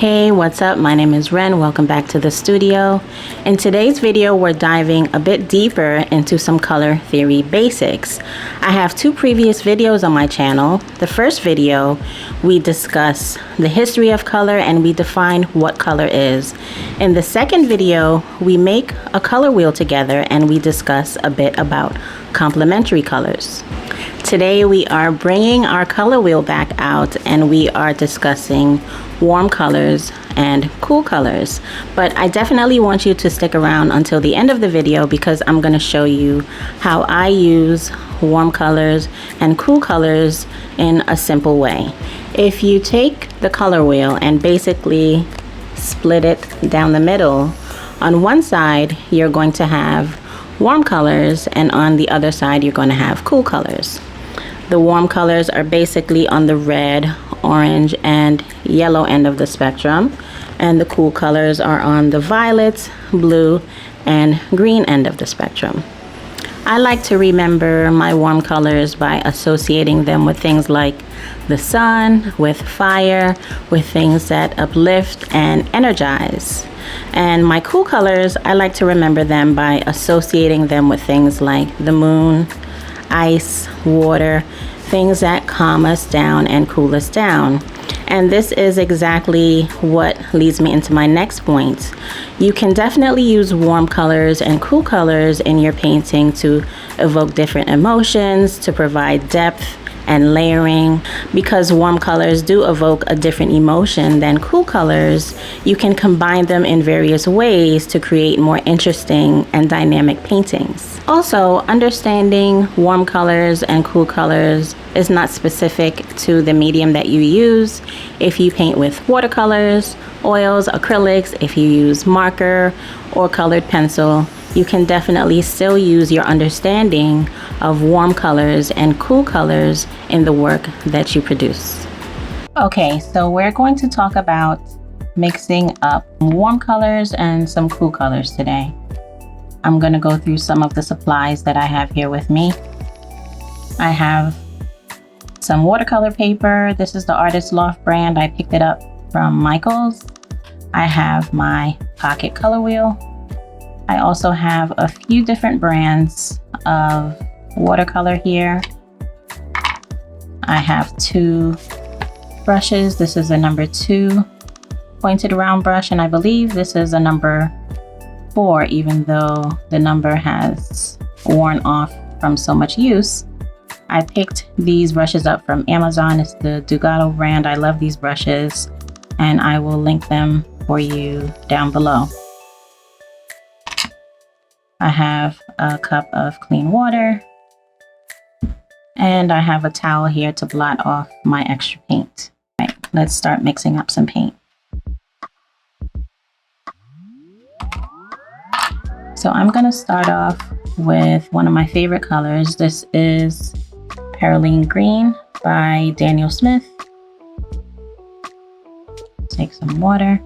Hey, what's up? My name is Ren. Welcome back to the studio. In today's video, we're diving a bit deeper into some color theory basics. I have two previous videos on my channel. The first video, we discuss the history of color and we define what color is. In the second video, we make a color wheel together and we discuss a bit about complementary colors. Today we are bringing our color wheel back out and we are discussing warm colors and cool colors. But I definitely want you to stick around until the end of the video because I'm going to show you how I use warm colors and cool colors in a simple way. If you take the color wheel and basically split it down the middle, on one side you're going to have warm colors and on the other side you're going to have cool colors. The warm colors are basically on the red, orange, and yellow end of the spectrum, and the cool colors are on the violet, blue, and green end of the spectrum. I like to remember my warm colors by associating them with things like the sun, with fire, with things that uplift and energize. And my cool colors, I like to remember them by associating them with things like the moon, ice, water, things that calm us down and cool us down. And this is exactly what leads me into my next point. You can definitely use warm colors and cool colors in your painting to evoke different emotions, to provide depth and layering. Because warm colors do evoke a different emotion than cool colors, you can combine them in various ways to create more interesting and dynamic paintings. Also, understanding warm colors and cool colors is not specific to the medium that you use. If you paint with watercolors, oils, acrylics, if you use marker or colored pencil, you can definitely still use your understanding of warm colors and cool colors in the work that you produce. Okay, so we're going to talk about mixing up warm colors and some cool colors today. I'm going to go through some of the supplies that I have here with me. I have some watercolor paper. This is the Artist Loft brand. I picked it up from Michael's. I have my pocket color wheel. I also have a few different brands of watercolor here. I have two brushes. This is a number 2 pointed round brush, and I believe this is a number 4, even though the number has worn off from so much use. I picked these brushes up from Amazon. It's the Dugato brand. I love these brushes, and I will link them for you down below. I have a cup of clean water, and I have a towel here to blot off my extra paint. All right, let's start mixing up some paint. So I'm going to start off with one of my favorite colors. This is Perylene Green by Daniel Smith. Take some water.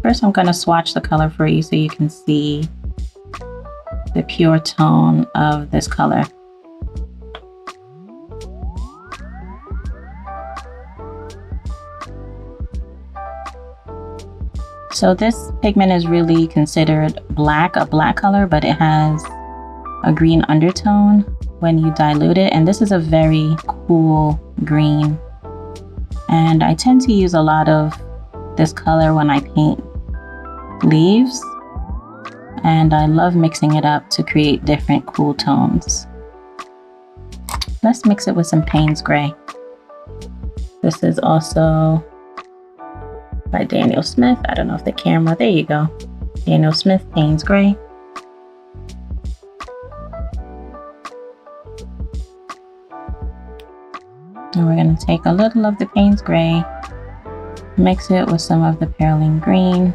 First, I'm going to swatch the color for you so you can see the pure tone of this color. So this pigment is really considered a black color, but it has a green undertone when you dilute it. And this is a very cool green. And I tend to use a lot of this color when I paint leaves. And I love mixing it up to create different cool tones. Let's mix it with some Payne's Gray. This is also by Daniel Smith. I don't know if the camera, there you go. Daniel Smith, Payne's Gray. And we're going to take a little of the Payne's Gray, mix it with some of the Perylene Green.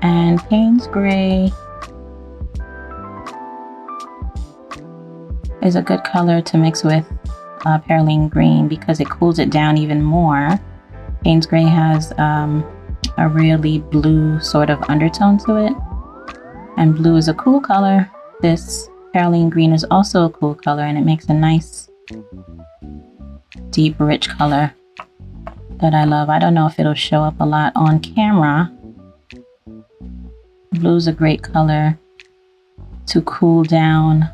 And Payne's Gray is a good color to mix with Perylene Green because it cools it down even more. Payne's Gray has a really blue sort of undertone to it, and blue is a cool color. This Perylene Green is also a cool color, and it makes a nice deep rich color. that I love. I don't know if it'll show up a lot on camera. Blue's a great color to cool down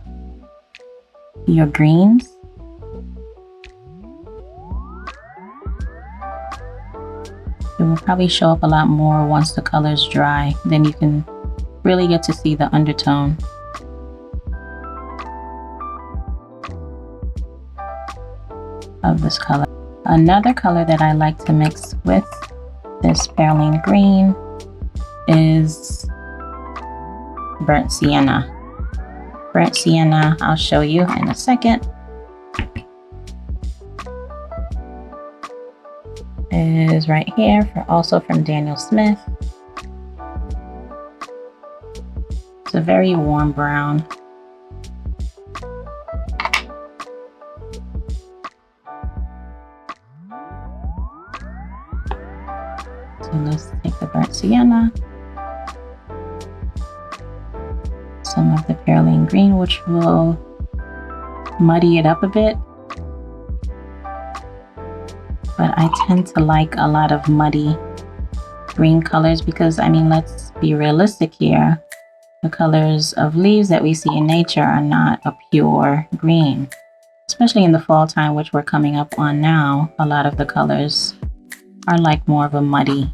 your greens. It will probably show up a lot more once the color's dry. Then you can really get to see the undertone. Of this color. Another color that I like to mix with this perylene green is burnt sienna. Burnt sienna, I'll show you in a second, is right here, also from Daniel Smith. It's a very warm brown. So let's take the burnt sienna, some of the perylene green, which will muddy it up a bit. But I tend to like a lot of muddy green colors because, I mean, let's be realistic here. The colors of leaves that we see in nature are not a pure green, especially in the fall time, which we're coming up on now. A lot of the colors are like more of a muddy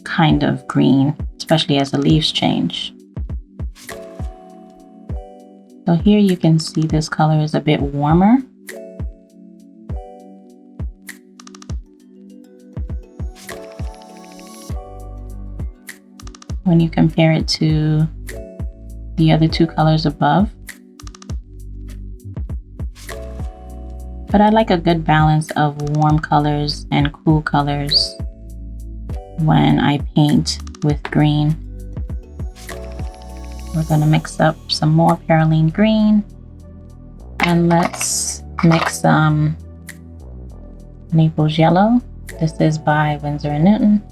kind of green, especially as the leaves change. So here you can see this color is a bit warmer. When you compare it to the other two colors above. But I like a good balance of warm colors and cool colors when I paint with green. We're going to mix up some more perylene green, and let's mix some Naples yellow. This is by Winsor & Newton.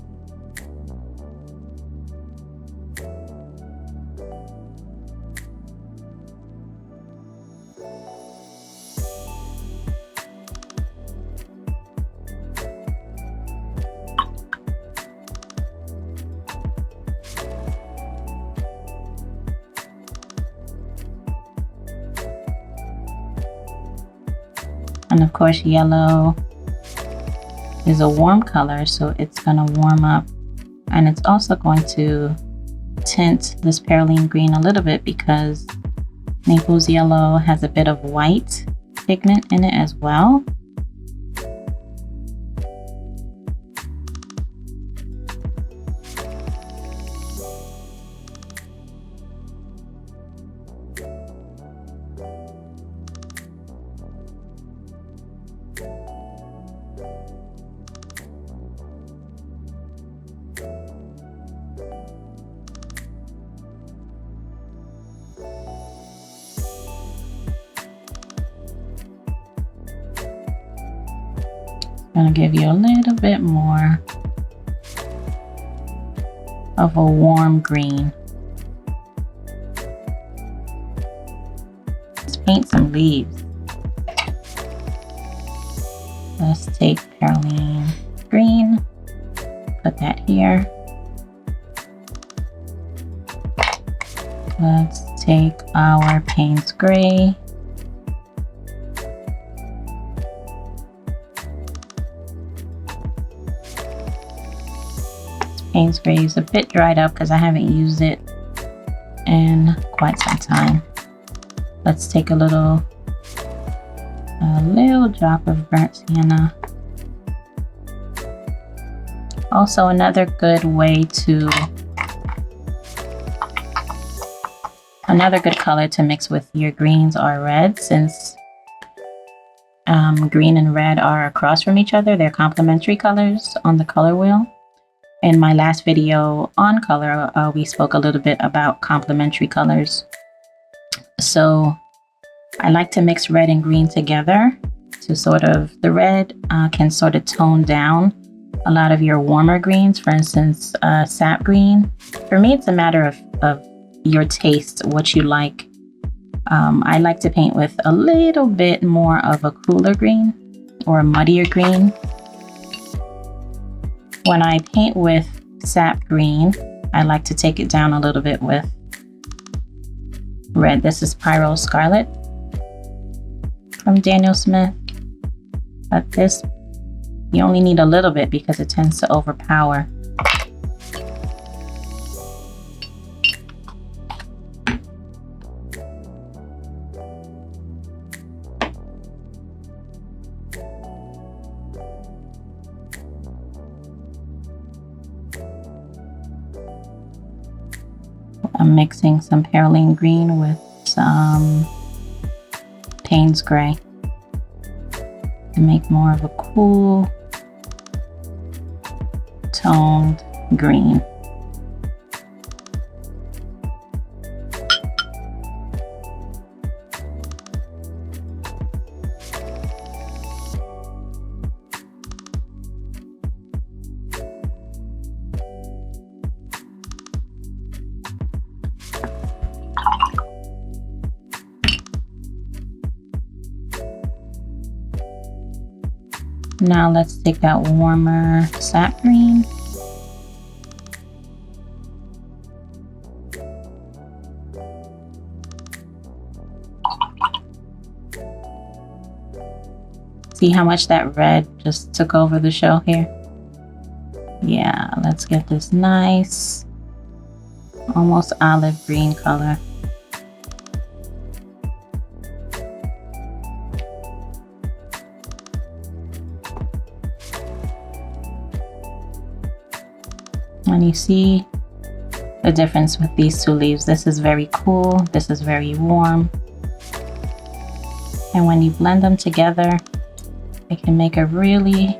And of course, yellow is a warm color, so it's going to warm up, and it's also going to tint this perylene green a little bit because Naples yellow has a bit of white pigment in it as well. Gonna give you a little bit more of a warm green. Let's paint some leaves. Let's take perylene green, put that here. Let's take our Payne's gray. Payne's gray is a bit dried up because I haven't used it in quite some time. Let's take a little drop of burnt sienna. Also, another good color to mix with your greens are red, since green and red are across from each other. They're complementary colors on the color wheel. In my last video on color, we spoke a little bit about complementary colors. So I like to mix red and green together to the red can sort of tone down a lot of your warmer greens. For instance, sap green. For me, it's a matter of your taste, what you like. I like to paint with a little bit more of a cooler green or a muddier green When I paint with sap green, I like to take it down a little bit with red. This is Pyro Scarlet from Daniel Smith. But this, you only need a little bit because it tends to overpower. I'm mixing some Perylene Green with some Payne's Gray to make more of a cool toned green. Now let's take that warmer sap green . See how much that red just took over the show here? Yeah, let's get this nice, almost olive green color. And you see the difference with these two leaves. This is very cool, this is very warm. And when you blend them together, it can make a really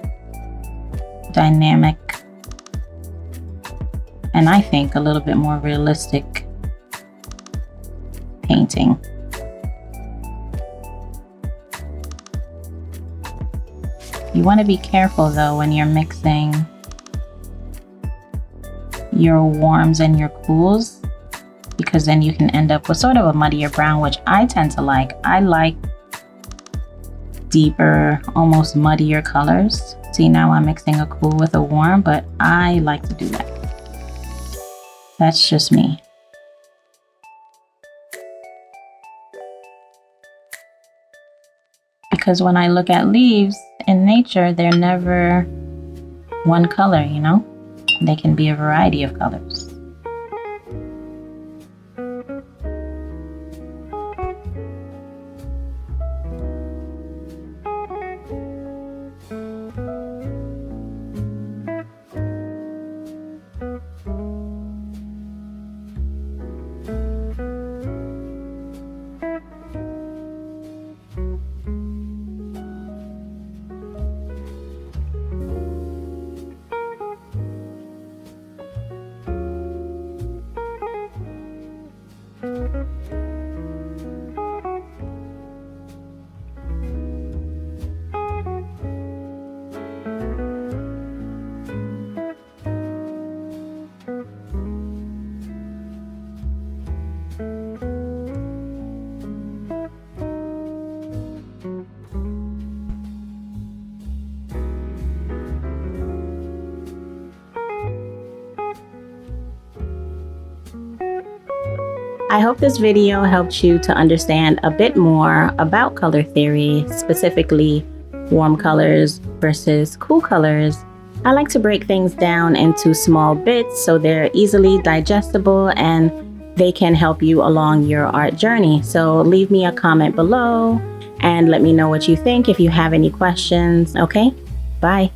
dynamic, and I think a little bit more realistic painting. You want to be careful though when you're mixing your warms and your cools, because then you can end up with sort of a muddier brown, which I tend to like. I like deeper, almost muddier colors. See, now I'm mixing a cool with a warm, but I like to do that. That's just me. Because when I look at leaves in nature, they're never one color, you know? They can be a variety of colors. I hope this video helped you to understand a bit more about color theory, specifically warm colors versus cool colors. I like to break things down into small bits so they're easily digestible and they can help you along your art journey. So leave me a comment below and let me know what you think if you have any questions. Okay, bye.